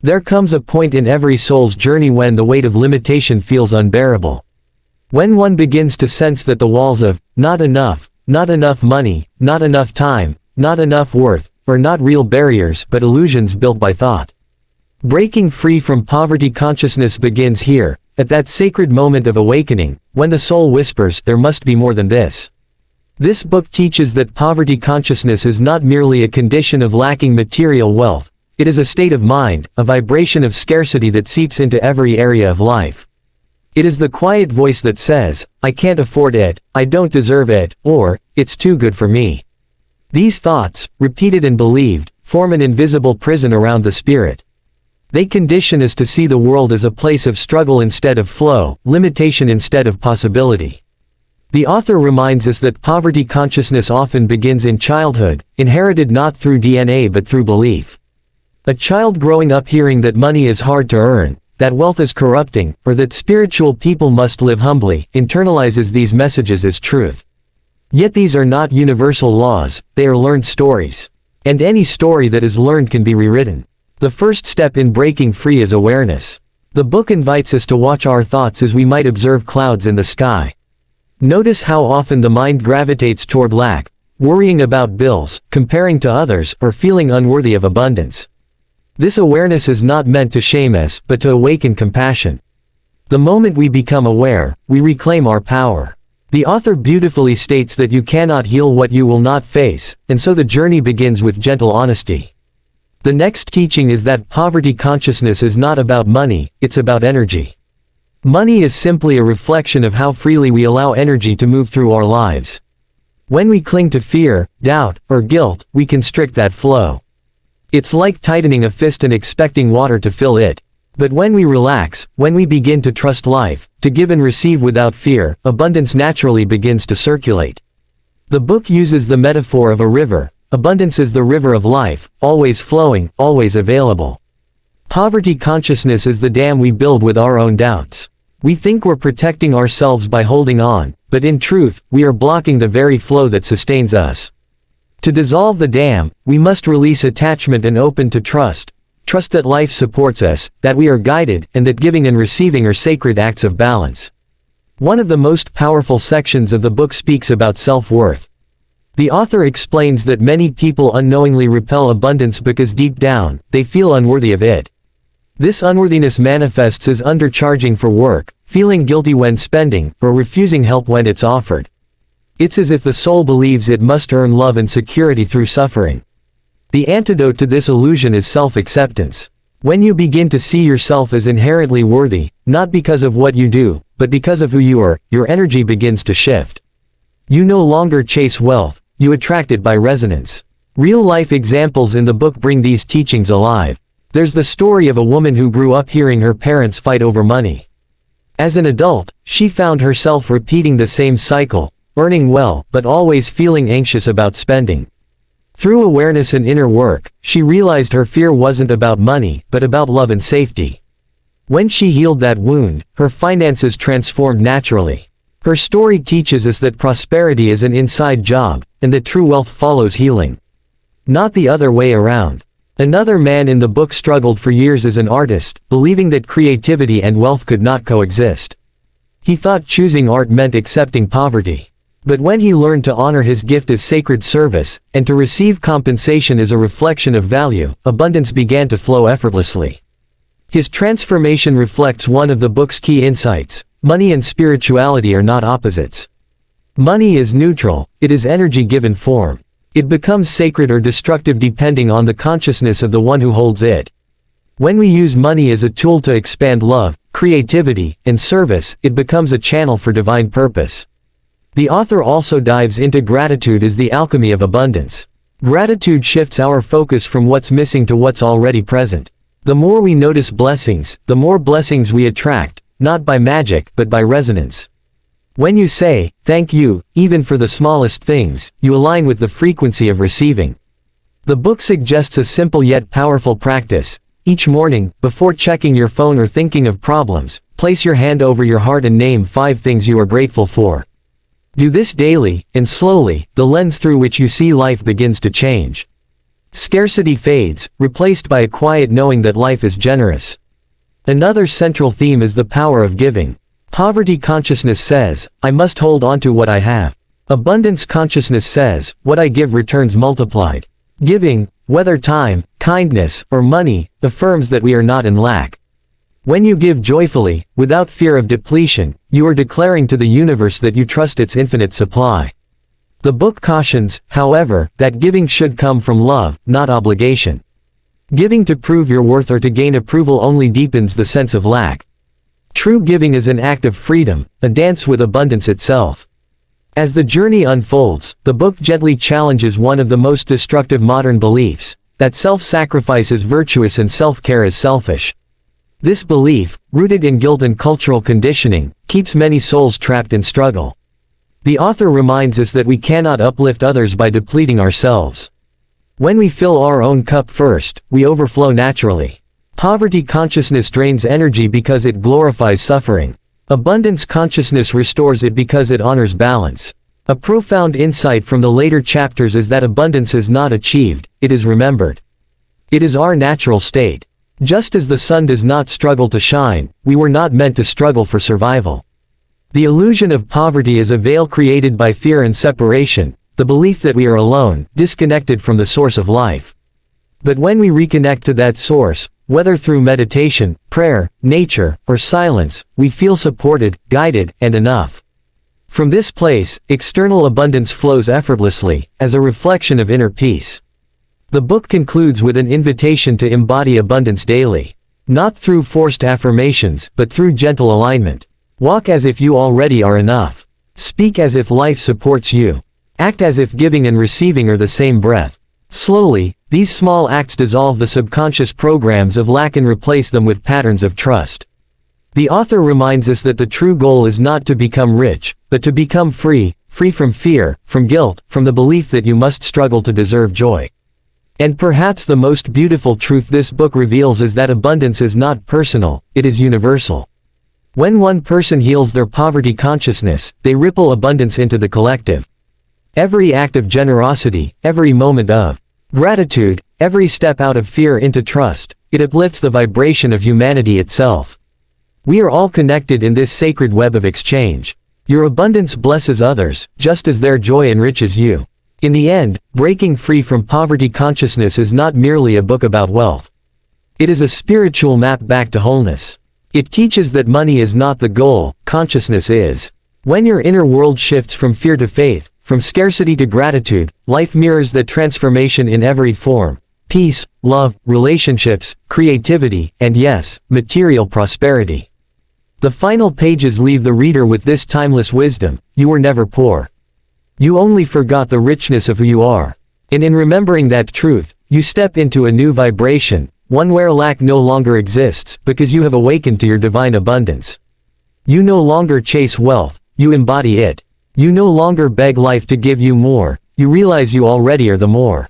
There comes a point in every soul's journey when the weight of limitation feels unbearable. When one begins to sense that the walls of, not enough money, not enough time, not enough worth, are not real barriers but illusions built by thought. Breaking free from poverty consciousness begins here, at that sacred moment of awakening, when the soul whispers, there must be more than this. This book teaches that poverty consciousness is not merely a condition of lacking material wealth, it is a state of mind, a vibration of scarcity that seeps into every area of life. It is the quiet voice that says, I can't afford it, I don't deserve it, or, it's too good for me. These thoughts, repeated and believed, form an invisible prison around the spirit. They condition us to see the world as a place of struggle instead of flow, limitation instead of possibility. The author reminds us that poverty consciousness often begins in childhood, inherited not through DNA but through belief. A child growing up hearing that money is hard to earn, that wealth is corrupting, or that spiritual people must live humbly, internalizes these messages as truth. Yet these are not universal laws, they are learned stories. And any story that is learned can be rewritten. The first step in breaking free is awareness. The book invites us to watch our thoughts as we might observe clouds in the sky. Notice how often the mind gravitates toward lack, worrying about bills, comparing to others, or feeling unworthy of abundance. This awareness is not meant to shame us, but to awaken compassion. The moment we become aware, we reclaim our power. The author beautifully states that you cannot heal what you will not face, and so the journey begins with gentle honesty. The next teaching is that poverty consciousness is not about money, it's about energy. Money is simply a reflection of how freely we allow energy to move through our lives. When we cling to fear, doubt, or guilt, we constrict that flow. It's like tightening a fist and expecting water to fill it. But when we relax, when we begin to trust life, to give and receive without fear, abundance naturally begins to circulate. The book uses the metaphor of a river. Abundance is the river of life, always flowing, always available. Poverty consciousness is the dam we build with our own doubts. We think we're protecting ourselves by holding on, but in truth, we are blocking the very flow that sustains us. To dissolve the dam, we must release attachment and open to trust. Trust that life supports us, that we are guided, and that giving and receiving are sacred acts of balance. One of the most powerful sections of the book speaks about self-worth. The author explains that many people unknowingly repel abundance because deep down, they feel unworthy of it. This unworthiness manifests as undercharging for work, feeling guilty when spending, or refusing help when it's offered. It's as if the soul believes it must earn love and security through suffering. The antidote to this illusion is self-acceptance. When you begin to see yourself as inherently worthy, not because of what you do, but because of who you are, your energy begins to shift. You no longer chase wealth, you attract it by resonance. Real-life examples in the book bring these teachings alive. There's the story of a woman who grew up hearing her parents fight over money. As an adult, she found herself repeating the same cycle, earning well, but always feeling anxious about spending. Through awareness and inner work, she realized her fear wasn't about money, but about love and safety. When she healed that wound, her finances transformed naturally. Her story teaches us that prosperity is an inside job, and that true wealth follows healing. Not the other way around. Another man in the book struggled for years as an artist, believing that creativity and wealth could not coexist. He thought choosing art meant accepting poverty. But when he learned to honor his gift as sacred service, and to receive compensation as a reflection of value, abundance began to flow effortlessly. His transformation reflects one of the book's key insights: money and spirituality are not opposites. Money is neutral, it is energy given form. It becomes sacred or destructive depending on the consciousness of the one who holds it. When we use money as a tool to expand love, creativity, and service, it becomes a channel for divine purpose. The author also dives into gratitude as the alchemy of abundance. Gratitude shifts our focus from what's missing to what's already present. The more we notice blessings, the more blessings we attract, not by magic, but by resonance. When you say, thank you, even for the smallest things, you align with the frequency of receiving. The book suggests a simple yet powerful practice. Each morning, before checking your phone or thinking of problems, place your hand over your heart and name 5 things you are grateful for. Do this daily, and slowly, the lens through which you see life begins to change. Scarcity fades, replaced by a quiet knowing that life is generous. Another central theme is the power of giving. Poverty consciousness says, I must hold on to what I have. Abundance consciousness says, what I give returns multiplied. Giving, whether time, kindness, or money, affirms that we are not in lack. When you give joyfully, without fear of depletion, you are declaring to the universe that you trust its infinite supply. The book cautions, however, that giving should come from love, not obligation. Giving to prove your worth or to gain approval only deepens the sense of lack. True giving is an act of freedom, a dance with abundance itself. As the journey unfolds, the book gently challenges one of the most destructive modern beliefs, that self-sacrifice is virtuous and self-care is selfish. This belief, rooted in guilt and cultural conditioning, keeps many souls trapped in struggle. The author reminds us that we cannot uplift others by depleting ourselves. When we fill our own cup first, we overflow naturally. Poverty consciousness drains energy because it glorifies suffering. Abundance consciousness restores it because it honors balance. A profound insight from the later chapters is that abundance is not achieved, it is remembered. It is our natural state. Just as the sun does not struggle to shine, we were not meant to struggle for survival. The illusion of poverty is a veil created by fear and separation, the belief that we are alone, disconnected from the source of life. But when we reconnect to that source, whether through meditation, prayer, nature, or silence, we feel supported, guided, and enough. From this place, external abundance flows effortlessly, as a reflection of inner peace. The book concludes with an invitation to embody abundance daily. Not through forced affirmations, but through gentle alignment. Walk as if you already are enough. Speak as if life supports you. Act as if giving and receiving are the same breath. Slowly, these small acts dissolve the subconscious programs of lack and replace them with patterns of trust. The author reminds us that the true goal is not to become rich, but to become free, free from fear, from guilt, from the belief that you must struggle to deserve joy. And perhaps the most beautiful truth this book reveals is that abundance is not personal, it is universal. When one person heals their poverty consciousness, they ripple abundance into the collective. Every act of generosity, every moment of gratitude, every step out of fear into trust, it uplifts the vibration of humanity itself. We are all connected in this sacred web of exchange. Your abundance blesses others, just as their joy enriches you. In the end, breaking free from poverty consciousness is not merely a book about wealth. It is a spiritual map back to wholeness. It teaches that money is not the goal, consciousness is. When your inner world shifts from fear to faith, from scarcity to gratitude, life mirrors that transformation in every form. Peace, love, relationships, creativity, and yes, material prosperity. The final pages leave the reader with this timeless wisdom: you were never poor. You only forgot the richness of who you are. And in remembering that truth, you step into a new vibration, one where lack no longer exists, because you have awakened to your divine abundance. You no longer chase wealth, you embody it. You no longer beg life to give you more, you realize you already are the more.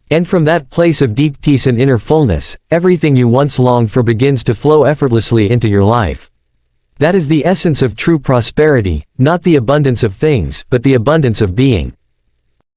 And from that place of deep peace and inner fullness, everything you once longed for begins to flow effortlessly into your life. That is the essence of true prosperity, not the abundance of things, but the abundance of being.